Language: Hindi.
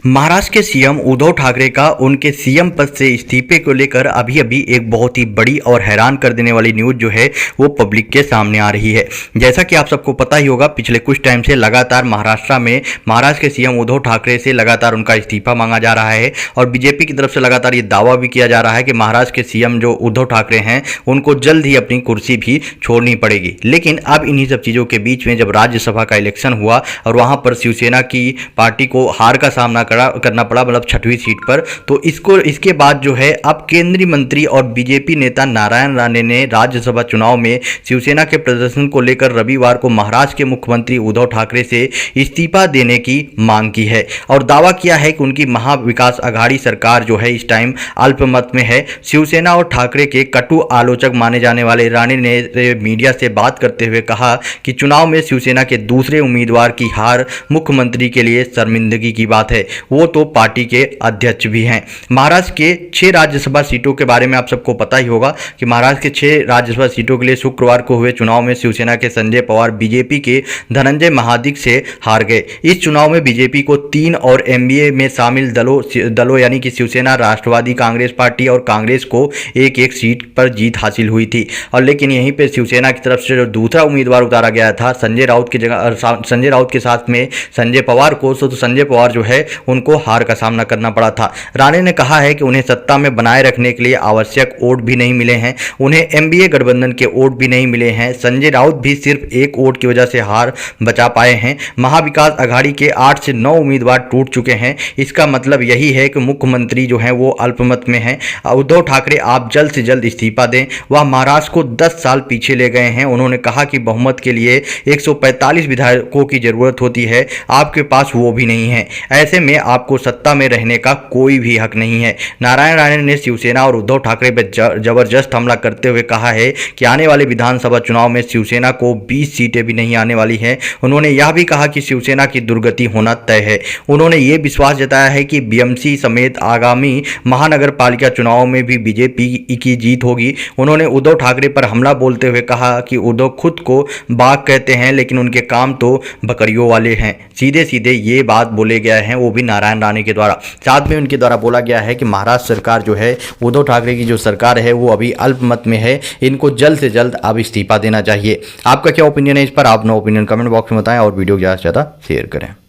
महाराष्ट्र के सीएम उद्धव ठाकरे का उनके सीएम पद से इस्तीफे को लेकर अभी अभी एक बहुत ही बड़ी और हैरान कर देने वाली न्यूज़ जो है वो पब्लिक के सामने आ रही है। जैसा कि आप सबको पता ही होगा, पिछले कुछ टाइम से लगातार महाराष्ट्र के सीएम उद्धव ठाकरे से लगातार उनका इस्तीफा मांगा जा रहा है और बीजेपी की तरफ से लगातार ये दावा भी किया जा रहा है कि महाराष्ट्र के सीएम जो उद्धव ठाकरे हैं उनको जल्द ही अपनी कुर्सी भी छोड़नी पड़ेगी। लेकिन अब इन्हीं सब चीज़ों के बीच में जब राज्यसभा का इलेक्शन हुआ और वहाँ पर शिवसेना की पार्टी को हार का सामना करना पड़ा, मतलब 6वीं सीट पर, तो इसके बाद जो है अब केंद्रीय मंत्री और बीजेपी नेता नारायण राणे ने राज्यसभा चुनाव में शिवसेना के प्रदर्शन को लेकर रविवार को महाराष्ट्र के मुख्यमंत्री उद्धव ठाकरे से इस्तीफा देने की मांग की है और दावा किया है कि उनकी महाविकास आघाड़ी सरकार जो है इस टाइम अल्पमत में है। शिवसेना और ठाकरे के कटु आलोचक माने जाने वाले राणे ने मीडिया से बात करते हुए कहा कि चुनाव में शिवसेना के दूसरे उम्मीदवार की हार मुख्यमंत्री के लिए शर्मिंदगी की बात है, वो तो पार्टी के अध्यक्ष भी हैं। महाराष्ट्र के 6 राज्यसभा सीटों के बारे में आप सबको पता ही होगा कि महाराष्ट्र के 6 राज्यसभा सीटों के लिए शुक्रवार को हुए चुनाव में शिवसेना के संजय पवार बीजेपी के धनंजय महादिक से हार गए। इस चुनाव में बीजेपी को 3 और एनडीए में शामिल दलों यानी कि शिवसेना, राष्ट्रवादी कांग्रेस पार्टी और कांग्रेस को एक एक सीट पर जीत हासिल हुई थी। और लेकिन यहीं पर शिवसेना की तरफ से जो दूसरा उम्मीदवार उतारा गया था संजय राउत के साथ में संजय पवार को, तो संजय पवार जो है उनको हार का सामना करना पड़ा था। राणे ने कहा है कि उन्हें सत्ता में बनाए रखने के लिए आवश्यक वोट भी नहीं मिले हैं, उन्हें एनडीए गठबंधन के वोट भी नहीं मिले हैं। संजय राउत भी सिर्फ एक वोट की वजह से हार बचा पाए हैं। महाविकास आघाड़ी के 8 से 9 उम्मीदवार टूट चुके हैं। इसका मतलब यही है कि मुख्यमंत्री जो है वो अल्पमत में है। उद्धव ठाकरे आप जल्द से जल्द इस्तीफा दें। वह महाराष्ट्र को 10 साल पीछे ले गए हैं। उन्होंने कहा कि बहुमत के लिए 145 विधायकों की जरूरत होती है, आपके पास वो भी नहीं है। ऐसे में आपको सत्ता में रहने का कोई भी हक नहीं है। नारायण राणे ने शिवसेना और उद्धव ठाकरे पर जबरदस्त हमला करते हुए कहा है कि आने वाले विधानसभा चुनाव में शिवसेना को 20 सीटें भी नहीं आने वाली हैं। उन्होंने यह भी कहा कि शिवसेना की दुर्गति होना तय है। उन्होंने ये विश्वास जताया है कि बीएमसी समेत आगामी महानगर पालिका चुनाव में भी बीजेपी की जीत होगी। उन्होंने उद्धव ठाकरे पर हमला बोलते हुए कहा कि उद्धव खुद को बाघ कहते हैं लेकिन उनके काम तो बकरियों वाले हैं। सीधे सीधे ये बात बोले गए हैं, वो भी नारायण राणे के द्वारा। साथ में उनके द्वारा बोला गया है कि महाराष्ट्र सरकार जो है, उद्धव ठाकरे की जो सरकार है वो अभी अल्पमत में है, इनको जल्द से जल्द अब इस्तीफा देना चाहिए। आपका क्या ओपिनियन है इस पर? आप अपना ओपिनियन कमेंट बॉक्स में बताएं और वीडियो ज़्यादा से ज़्यादा शेयर करें।